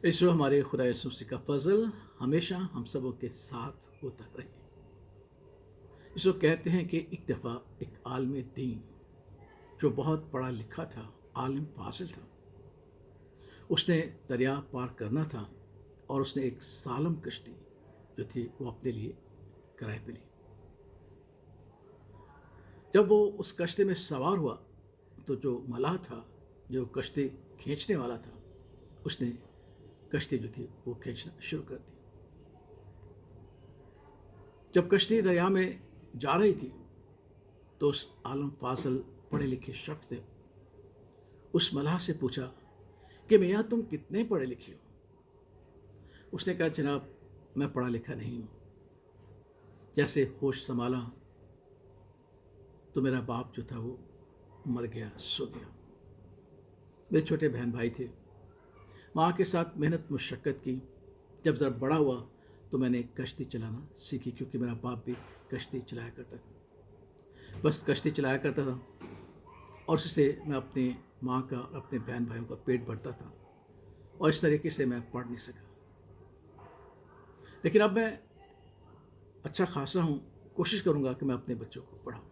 ईश्वर हमारे खुदा यीशु मसीह का फजल हमेशा हम सबों के साथ होता रहे। ईश्वर कहते हैं कि एक दफ़ा एक आलिम दीन जो बहुत पढ़ा लिखा था, आलिम फासिल था, उसने दरिया पार करना था और उसने एक सालम कश्ती जो थी वो अपने लिए किराए पे ली। जब वो उस कश्ती में सवार हुआ तो जो मलाह था, जो कश्ती खींचने वाला था, उसने कश्ती जो थी वो खींचना शुरू कर दी। जब कश्ती दरिया में जा रही थी तो उस आलम फाजल पढ़े लिखे शख्स ने उस मलाह से पूछा कि मियाँ तुम कितने पढ़े लिखे हो? उसने कहा जनाब मैं पढ़ा लिखा नहीं हूँ। जैसे होश संभाला तो मेरा बाप जो था वो मर गया, सो गया। मेरे छोटे बहन भाई थे, माँ के साथ मेहनत मुशक्क़त की। जब ज़रा बड़ा हुआ तो मैंने कश्ती चलाना सीखी, क्योंकि मेरा बाप भी कश्ती चलाया करता था। बस कश्ती चलाया करता था और उससे मैं अपनी माँ का और अपने बहन भाइयों का पेट भरता था, और इस तरीके से मैं पढ़ नहीं सका। लेकिन अब मैं अच्छा खासा हूँ, कोशिश करूँगा कि मैं अपने बच्चों को पढ़ाऊँ।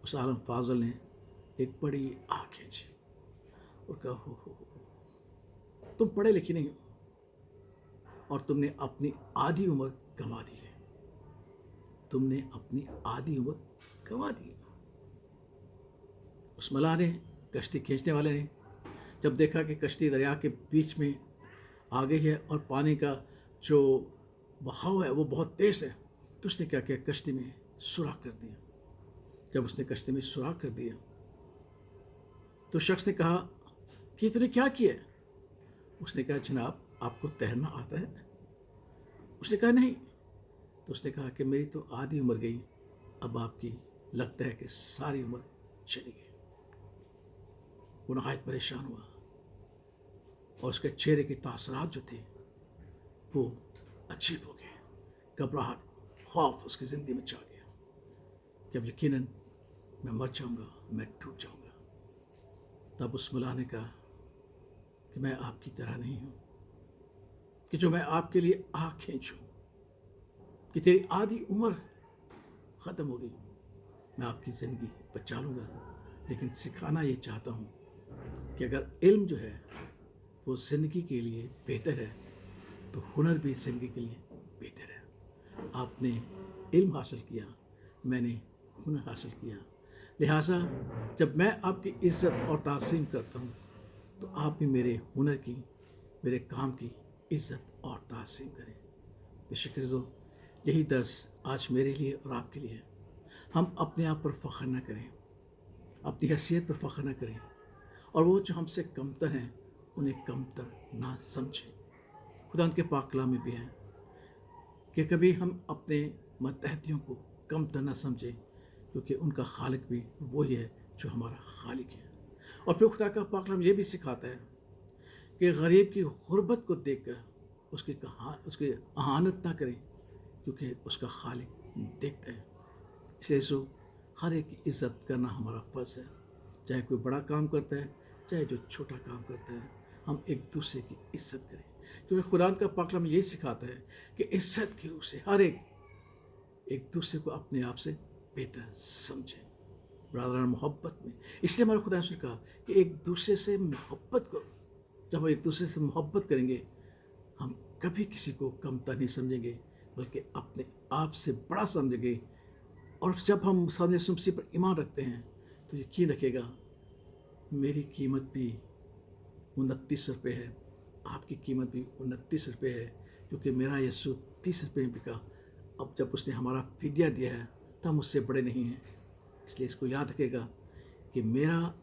उस आलम फाजल ने एक बड़ी आँख खींची और कहा हो, तुम पढ़े लिखे नहीं हो और तुमने अपनी आधी उम्र गंवा दी है। तुमने अपनी आधी उम्र गंवा दी है। उस मलाह ने, कश्ती खींचने वाले ने, जब देखा कि कश्ती दरिया के बीच में आ गई है और पानी का जो बहाव है वो बहुत तेज़ है, तो उसने क्या किया, कश्ती में सुराख कर दिया। जब उसने कश्ती में सुराख कर दिया तो शख्स ने कहा कि तूने क्या किया? उसने कहा जनाब आपको तैरना आता है? उसने कहा नहीं। तो उसने कहा कि मेरी तो आधी उम्र गई, अब आपकी लगता है कि सारी उम्र चली गई। वो नहायत परेशान हुआ और उसके चेहरे के तासरात जो थे वो अजीब हो गए। घबराहट, खौफ उसकी ज़िंदगी में छा गया कि अब यकीनन मैं मर जाऊंगा, मैं टूट जाऊंगा। तब उस मुल्ला ने कहा कि मैं आपकी तरह नहीं हूं कि जो मैं आपके लिए आँख खींचूं, कि तेरी आधी उम्र ख़त्म हो गई, मैं आपकी ज़िंदगी बचा लूँगा। लेकिन सिखाना ये चाहता हूँ कि अगर इल्म जो है वो ज़िंदगी के लिए बेहतर है तो हुनर भी ज़िंदगी के लिए बेहतर है। आपने इल्म हासिल किया, मैंने हुनर हासिल किया, लिहाजा जब मैं आपकी इज़्ज़त और ताज़ीम करता हूँ तो आप भी मेरे हुनर की, मेरे काम की इज़्ज़त और ताज़ीम करें। बेशुक्र यही दर्स आज मेरे लिए और आपके लिए है। हम अपने आप पर फ़ख्र न करें, अपनी हैसियत पर फ़ख्र न करें, और वो जो हमसे कमतर हैं उन्हें कमतर ना समझें। खुदा के पाक कलाम में भी है कि कभी हम अपने मतहतियों को कमतर ना समझें, क्योंकि उनका खालिक भी वही है जो हमारा खालिक है। और फिर खुदा का पाक कलाम ये भी सिखाता है कि गरीब की गुर्बत को देखकर उसकी अहानत ना करें, क्योंकि उसका खालिक देखता है। इसलिए सो हर एक की इज़्ज़त करना हमारा फ़र्ज़ है, चाहे कोई बड़ा काम करता है, चाहे जो छोटा काम करता है, हम एक दूसरे की इज़्ज़त करें। क्योंकि खुदा का पाक कलाम यही सिखाता है कि इज़्ज़त के रूप से हर एक दूसरे को अपने आप से बेहतर समझे, बरादरान मोहब्बत में। इसलिए हमारे खुदा ने कहा कि एक दूसरे से मोहब्बत करो। जब हम एक दूसरे से मोहब्बत करेंगे हम कभी किसी को कमतर नहीं समझेंगे, बल्कि अपने आप से बड़ा समझेंगे। और जब हम सामने सुमसी पर ईमान रखते हैं तो यकीन रखेगा मेरी कीमत भी 29 रुपये है, आपकी कीमत भी 29 रुपये है, क्योंकि मेरा यीशु 30 रुपये में बिका। अब जब उसने हमारा फिदिया दिया है तो हम उससे बड़े नहीं हैं। इसलिए इसको याद रखेगा कि मेरा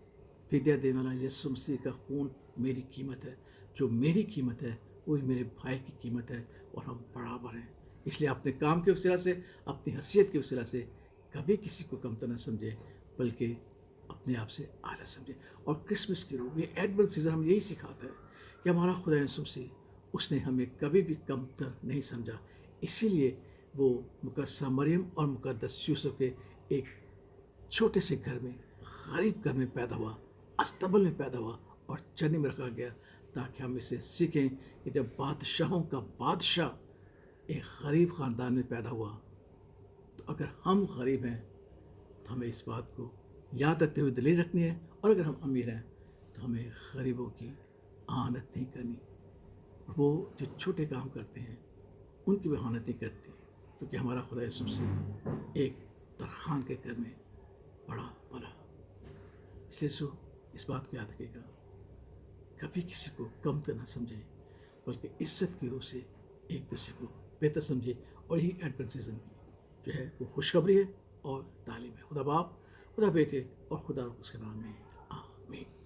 फिदिया देने वाला यीशु मसीह का खून मेरी कीमत है, जो मेरी कीमत है वही मेरे भाई की कीमत है, और हम बराबर हैं। इसलिए अपने काम के वसीला से, अपनी हैसियत के वसीला से कभी किसी को कमतर न समझे, बल्कि अपने आप से आला समझे। और क्रिसमस की रूह, ये एडवेंट सीजन हम यही सिखाता है कि हमारा खुदा यीशु मसीह उसने हमें कभी भी कमतर नहीं समझा। इसीलिए वो मुकद्दस मरियम और मुकद्दस यूसुफ के एक छोटे से घर में, गरीब घर में पैदा हुआ, अस्तबल में पैदा हुआ और चरनी में रखा गया, تاکہ ہم اسے سیکھیں کہ جب بادشاہوں کا بادشاہ ایک غریب خاندان میں پیدا ہوا، تو اگر ہم غریب ہیں تو ہمیں اس بات کو یاد رکھتے ہوئے دلیل رکھنی ہے، اور اگر ہم امیر ہیں تو ہمیں غریبوں کی اہانت نہیں کرنی، اور وہ جو چھوٹے کام کرتے ہیں ان کی بھی اہانت نہیں کرتی، کیونکہ ہمارا خدا یسوع سے ایک ترخان کے گھر میں بڑا بڑا۔ اس لیے اس بات کو یاد رکھے گا، کبھی کسی کو کم تو نہ سمجھیں، بلکہ عزت کی روح سے ایک دوسرے کو بہتر سمجھے، اور یہی ایڈونٹ سیزن کی جو ہے وہ خوشخبری ہے اور تعلیم ہے۔ خدا باپ، خدا بیٹے اور خدا اس کے نام میں آمین۔